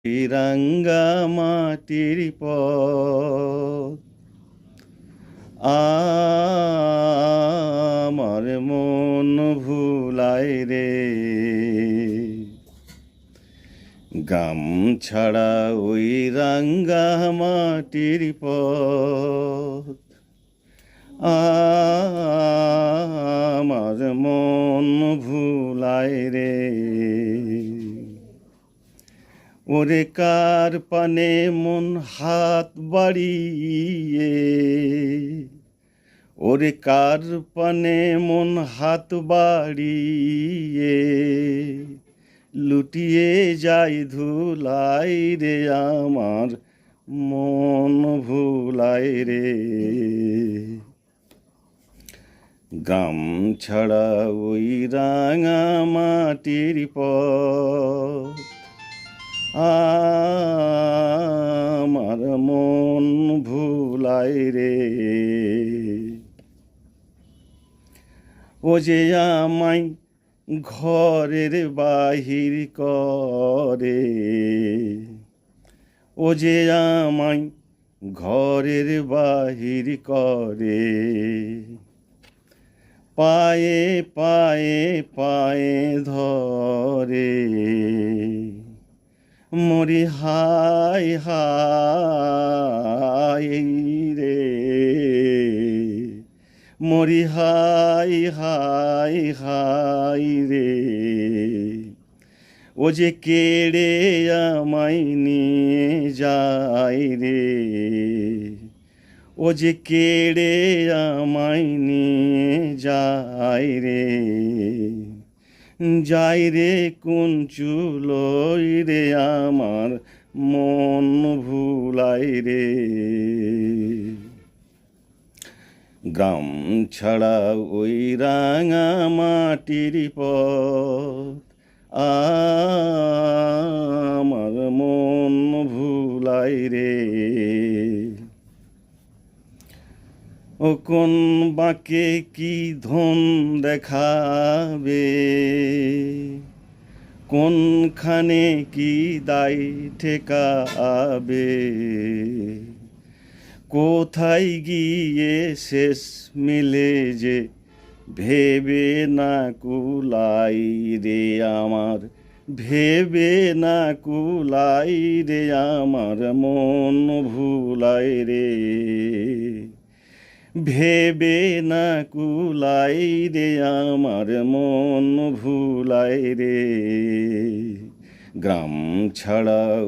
রাঙ্গা মাটির পথ আমার মন ভুলায় রে। গাম ছাড়া ওই রাঙ্গা মাটির পথ আমার মন ভুলায় রে। ওরে কার পানে মন হাত বাড়িয়ে, ওরে কার পানে মন হাত বাড়িয়ে লুটিয়ে যায় ধুলাই রে। আমার মন ভুলায় রে। গাম ছাড়া ওই রাঙা মাটির পথ আমার মন ভুলায় রে। ও যে আমায় ঘরের বাহির করে, ও যে আমায় ঘরের বাহির করে, পায়ে পায়ে পায়ে ধরে মরি হাই হাই রে। মরি হাই হাই হাই রে। ও যে কেড়ে আমায় নিয়ে যায় রে। ও যে কেড়ে আমায় নিয়ে যায় রে। যাই রে কোন চুলোই রে। আমার মন ভুলায় রে। গ্রাম ছাড়া ওই রাঙা মাটির পথ আমার মন ভুলায় রে। ও কোন বাঁকে কি ধন দেখাবে, কোনখানে কি দায় ঠেকাবে, কোথায় গিয়ে শেষ মিলে যে ভেবে না কুলাই রে। আমার ভেবে না কুলাই রে। আমার মন ভুলায় রে। ভেবে না কুলাই রে। আমার মন ভুলায় রে। গ্রাম ছাড়া